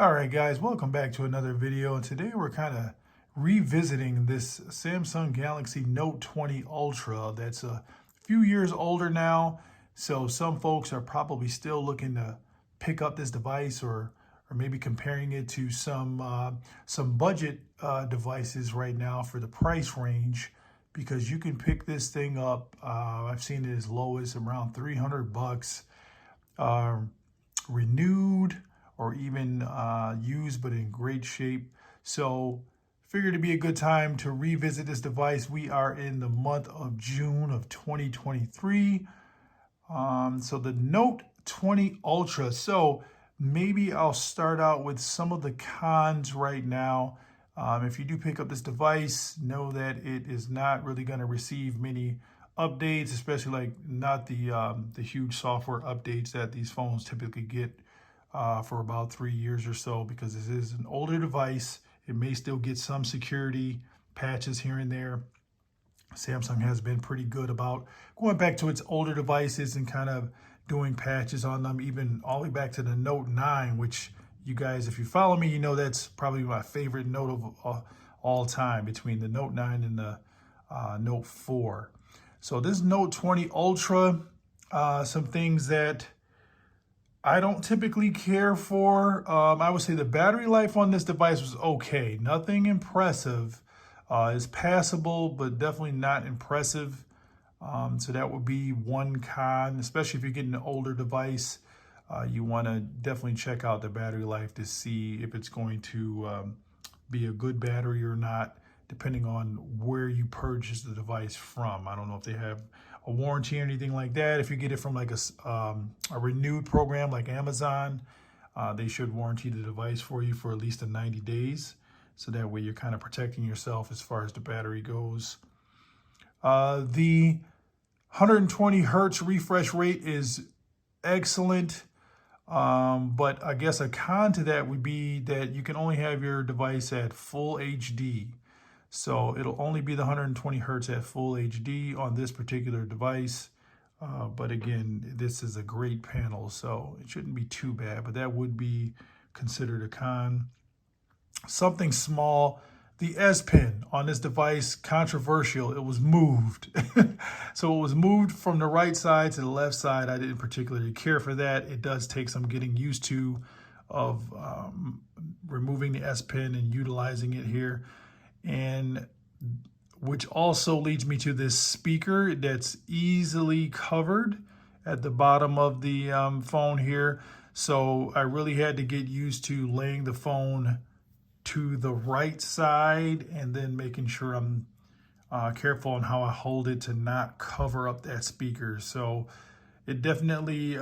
All right, guys, welcome back to another video. And today we're kind of revisiting this Samsung Galaxy Note 20 Ultra that's a few years older now. So some folks are probably still looking to pick up this device or maybe comparing it to some budget devices right now for the price range, because you can pick this thing up. I've seen it as low as around 300 bucks. Renewed or even used but in great shape. So figured it'd be a good time to revisit this device. We are in the month of June of 2023. So the Note 20 Ultra. So maybe I'll start out with some of the cons right now. If you do pick up this device, know that it is not really going to receive many updates, especially like not the huge software updates that these phones typically get for about 3 years or so, because this is an older device. It may still get some security patches here and there. Samsung has been pretty good about going back to its older devices and kind of doing patches on them, even all the way back to the Note 9, which you guys, if you follow me, you know that's probably my favorite Note of all time, between the Note 9 and the Note 4. So this Note 20 Ultra, some things that I don't typically care for. I would say the battery life on this device was okay. Nothing impressive. It's passable, but definitely not impressive. So that would be one con, especially if you're getting an older device. You want to definitely check out the battery life to see if it's going to be a good battery or not, depending on where you purchase the device from. I don't know if they have a warranty or anything like that. If you get it from like a renewed program like Amazon, they should warranty the device for you for at least 90 days. So that way you're kind of protecting yourself as far as the battery goes. The 120 hertz refresh rate is excellent. But I guess a con to that would be that you can only have your device at full HD. So it'll only be the 120 hertz at full HD on this particular device. But again, this is a great panel, so it shouldn't be too bad, but that would be considered a con. Something small, the S Pen on this device, controversial. It was moved. So it was moved from the right side to the left side. I didn't particularly care for that. It does take some getting used to of removing the S Pen and utilizing it here. And which also leads me to this speaker that's easily covered at the bottom of the phone here. So I really had to get used to laying the phone to the right side and then making sure I'm careful on how I hold it to not cover up that speaker. So it definitely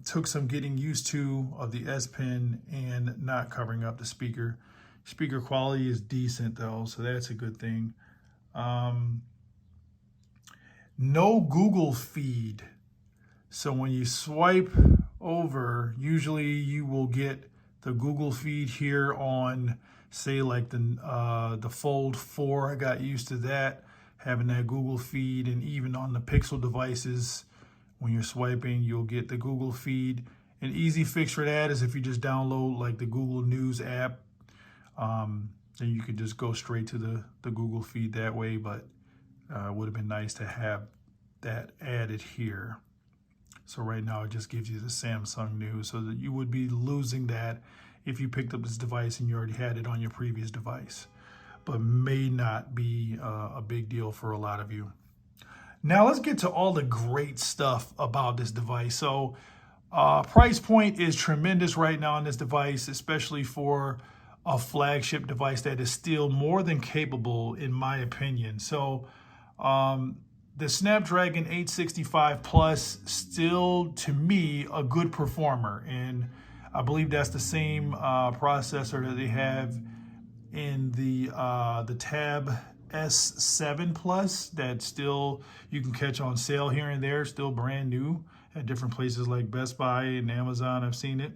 took some getting used to of the S Pen and not covering up the speaker. Speaker quality is decent though, so that's a good thing. No Google feed. So when you swipe over, usually you will get the Google feed here on, say, like the Fold 4. I got used to that, having that Google feed, and even on the Pixel devices, when you're swiping, you'll get the Google feed. An easy fix for that is if you just download like the Google News app. Then you could just go straight to the Google feed that way, but it would have been nice to have that added here. So right now it just gives you the Samsung News, so that you would be losing that if you picked up this device and you already had it on your previous device, but may not be a big deal for a lot of you. Now let's get to all the great stuff about this device. So price point is tremendous right now on this device, especially for a flagship device that is still more than capable, in my opinion. So the Snapdragon 865 Plus, still to me a good performer, and I believe that's the same processor that they have in the Tab S7 Plus, that still you can catch on sale here and there, still brand new at different places like Best Buy and Amazon. I've seen it.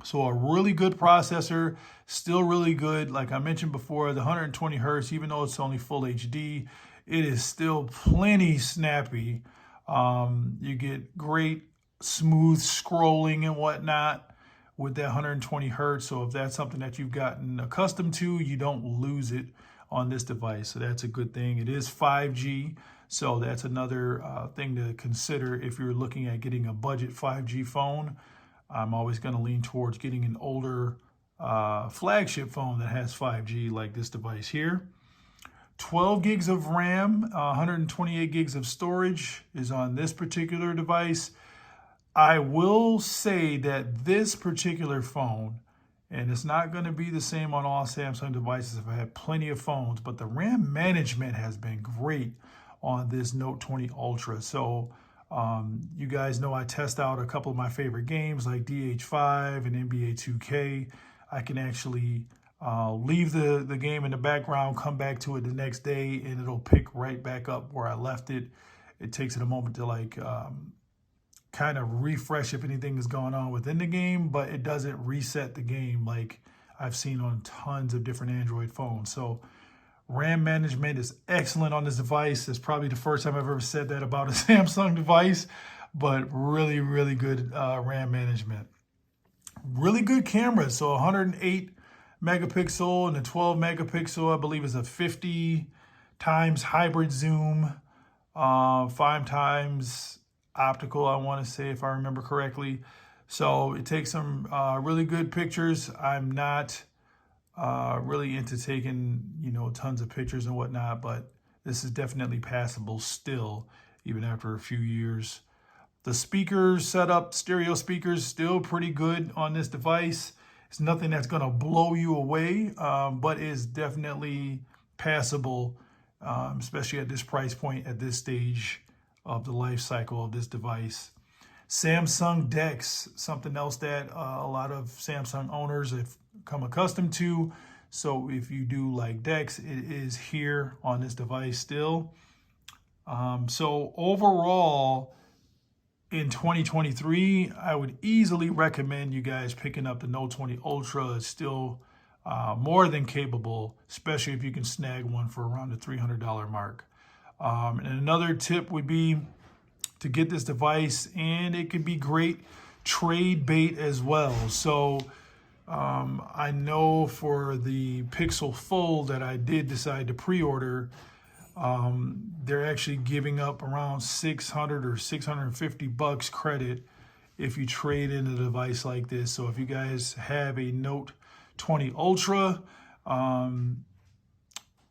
So a really good processor, still really good. Like I mentioned before, the 120 hertz, even though it's only full HD, it is still plenty snappy. You get great smooth scrolling and whatnot with that 120 hertz. So if that's something that you've gotten accustomed to, you don't lose it on this device. So that's a good thing. It is 5G. So that's another thing to consider if you're looking at getting a budget 5G phone. I'm always going to lean towards getting an older flagship phone that has 5G like this device here. 12 gigs of RAM, 128 gigs of storage is on this particular device. I will say that this particular phone, and it's not going to be the same on all Samsung devices. I've had plenty of phones, but the RAM management has been great on this Note 20 Ultra. So you guys know I test out a couple of my favorite games like DH5 and NBA 2K. I can actually leave the game in the background, come back to it the next day, and it'll pick right back up where I left it. It takes it a moment to like kind of refresh if anything is going on within the game, but it doesn't reset the game like I've seen on tons of different Android phones. So RAM management is excellent on this device. It's probably the first time I've ever said that about a Samsung device, but really, really good RAM management. Really good cameras. So 108 megapixel and a 12 megapixel, I believe, is a 50 times hybrid zoom, 5 times optical, I want to say, if I remember correctly. So it takes some really good pictures. I'm not really into taking, tons of pictures and whatnot, but this is definitely passable still, even after a few years. The speakers setup, stereo speakers, still pretty good on this device. It's nothing that's going to blow you away, but is definitely passable, especially at this price point, at this stage of the life cycle of this device. Samsung DeX, something else that a lot of Samsung owners have come accustomed to. So if you do like DeX, it is here on this device still. So overall, in 2023, I would easily recommend you guys picking up the Note 20 Ultra. It's still more than capable, especially if you can snag one for around the $300 mark. And another tip would be to get this device, and it could be great trade bait as well. So I know for the Pixel Fold that I did decide to pre-order, they're actually giving up around 600 or 650 bucks credit if you trade in a device like this. So if you guys have a Note 20 Ultra,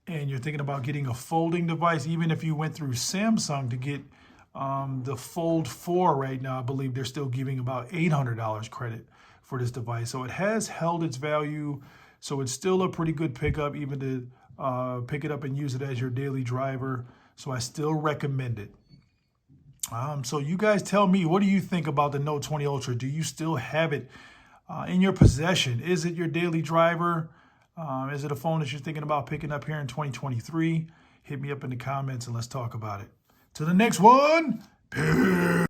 and you're thinking about getting a folding device, even if you went through Samsung to get the Fold 4 right now, I believe they're still giving about $800 credit for this device. So it has held its value. So it's still a pretty good pickup, even to pick it up and use it as your daily driver. So I still recommend it. So you guys tell me, what do you think about the Note 20 Ultra? Do you still have it in your possession? Is it your daily driver? Is it a phone that you're thinking about picking up here in 2023? Hit me up in the comments and let's talk about it. To the next one. Peace.